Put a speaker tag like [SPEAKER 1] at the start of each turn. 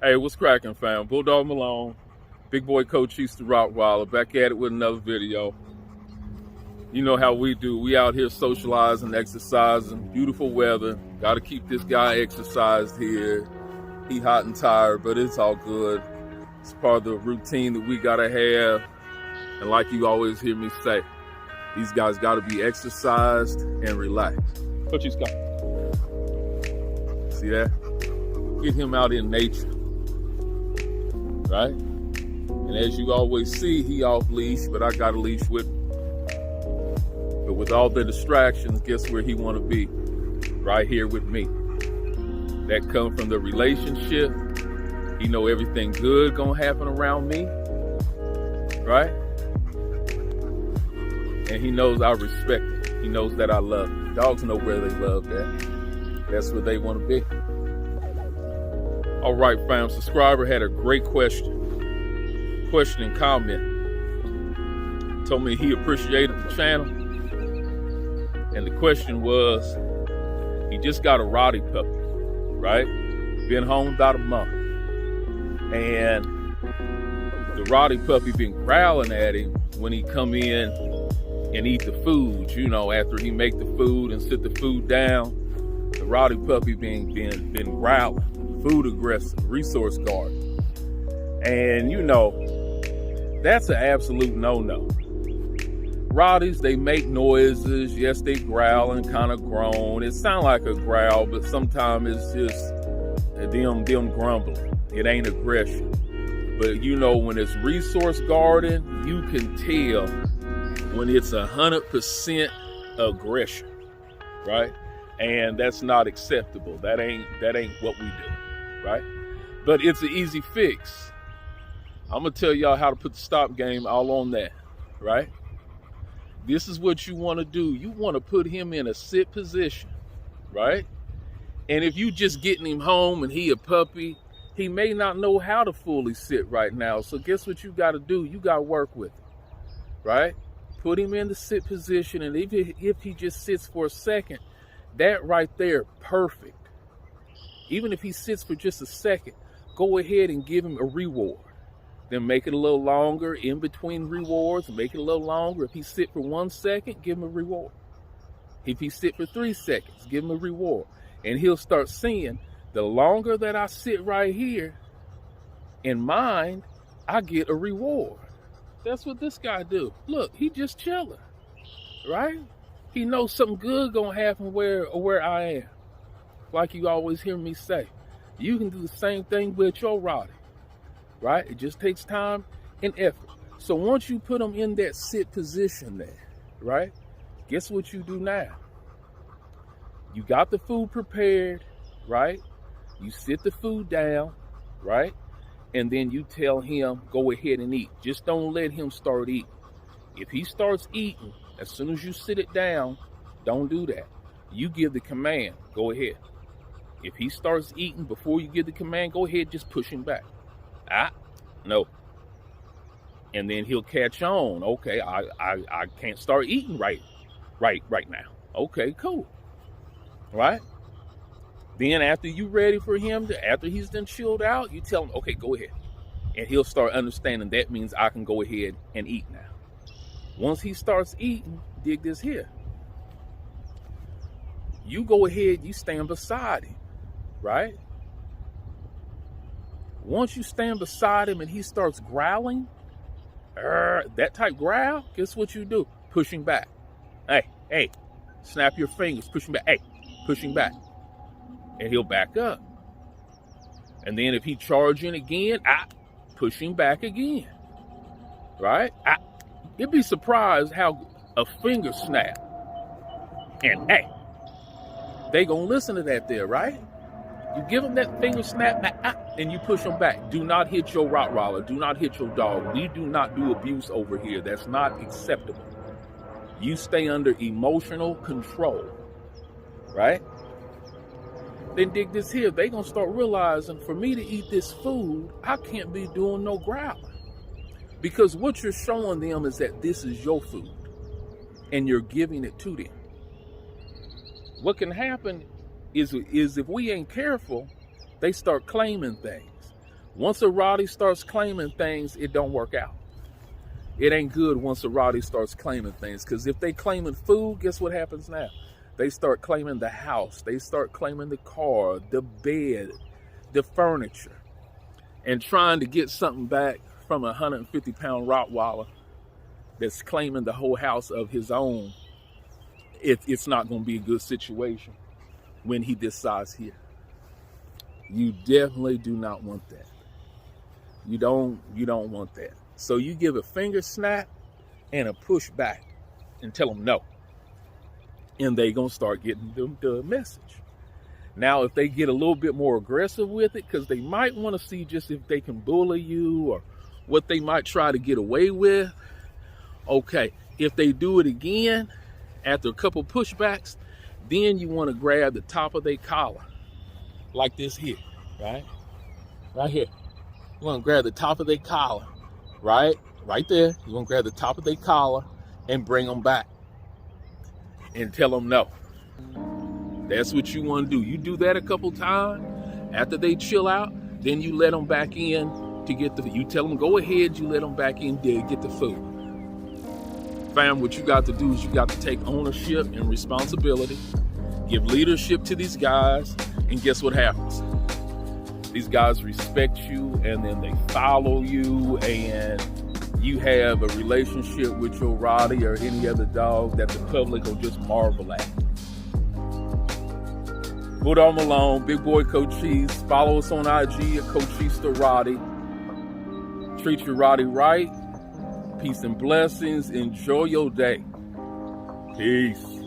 [SPEAKER 1] Hey, what's cracking, fam? Bulldog Malone, big boy Cochise the Rottweiler, back at it with another video. You know how we do. We out here socializing, exercising, beautiful weather. Got to keep this guy exercised here. He hot and tired, but it's all good. It's part of the routine that we got to have. And like you always hear me say, these guys got to be exercised and relaxed. Cochise, go. See that? Get him out in nature. Right? And as you always see, he off leash, but I got a leash with him. But with all the distractions, guess where he want to be? Right here with me. That come from the relationship. He know everything good gonna happen around me. Right? And he knows I respect it. He knows that I love it. Dogs know where they love that. That's where they want to be. All right, fam, subscriber had a great question and comment. Told me he appreciated the channel. And the question was, he just got a Rottie puppy, right? Been home about a month. And the Rottie puppy been growling at him when he come in and eat the food, you know, after he make the food and sit the food down. The Rottie puppy been growling. Food aggressive, resource guard. And you know, that's an absolute no-no. Rotties, they make noises. Yes, they growl and kind of groan. It sounds like a growl, but sometimes it's just them grumbling. It ain't aggression. But you know, when it's resource guarding, you can tell when it's 100% aggression, right? And that's not acceptable. That ain't what we do. Right? But it's an easy fix. I'm gonna tell y'all how to put the stop game all on that, right? This is what you want to do. You want to put him in a sit position, right? And if you just getting him home and he a puppy, he may not know how to fully sit right now. So guess what you got to do? You got to work with him, right? Put him in the sit position, and if he just sits for a second, that right there, perfect. Even if he sits for just a second, go ahead and give him a reward. Then make it a little longer in between rewards, make it a little longer. If he sit for 1 second, give him a reward. If he sit for 3 seconds, give him a reward. And he'll start seeing, the longer that I sit right here, in mind, I get a reward. That's what this guy do. Look, he just chilling, right? He knows something good gonna happen where I am. Like you always hear me say, you can do the same thing with your Rottie, right? It just takes time and effort. So once you put them in that sit position there, right? Guess what you do now? You got the food prepared, right? You sit the food down, right? And then you tell him, go ahead and eat. Just don't let him start eating. If he starts eating, as soon as you sit it down, don't do that. You give the command, go ahead. If he starts eating before you give the command, go ahead, just push him back. No. And then he'll catch on. Okay, I can't start eating right now. Okay, cool. Right? Then after you ready for him, after he's done chilled out, you tell him, okay, go ahead. And he'll start understanding that means I can go ahead and eat now. Once he starts eating, dig this here. You go ahead, you stand beside him. Right? Once you stand beside him and he starts growling, that type growl, guess what you do? Push him back. Hey, snap your fingers, push him back. Hey, push him back. And he'll back up. And then if he charging again, push him back again. Right? You'd be surprised how a finger snap. And hey, they gonna listen to that there, right? You give them that finger snap, and you push them back. Do not hit your Rottweiler. Do not hit your dog. We do not do abuse over here. That's not acceptable. You stay under emotional control, right? Then dig this here. They gonna start realizing, for me to eat this food, I can't be doing no growling. Because what you're showing them is that this is your food, and you're giving it to them. What can happen is if we ain't careful, they start claiming things. Once a Rottie starts claiming things, it don't work out. It ain't good once a Rottie starts claiming things, because if they claiming food, guess what happens now? They start claiming the house. They start claiming the car, the bed, the furniture, and trying to get something back from a 150-pound Rottweiler that's claiming the whole house of his own. It's not going to be a good situation when he decides here. You definitely do not want that. You don't want that. So you give a finger snap and a push back and tell them no. And they gonna start getting the message. Now, if they get a little bit more aggressive with it, because they might want to see just if they can bully you or what they might try to get away with. Okay, if they do it again, after a couple pushbacks, then you want to grab the top of their collar, like this here, right? Right here. You want to grab the top of their collar, right there. You want to grab the top of their collar and bring them back and tell them no. That's what you want to do. You do that a couple times. After they chill out, then you let them back in to get the, you tell them go ahead, you let them back in there, get the food. Fam, what you got to do is you got to take ownership and responsibility, give leadership to these guys, and guess what happens? These guys respect you, and then they follow you, and you have a relationship with your Rottie or any other dog that the public will just marvel at. Bulldog Malone, Big Boy Cochise. Follow us on IG at Cochise the Rottie. Treat your Rottie right. Peace and blessings. Enjoy your day. Peace.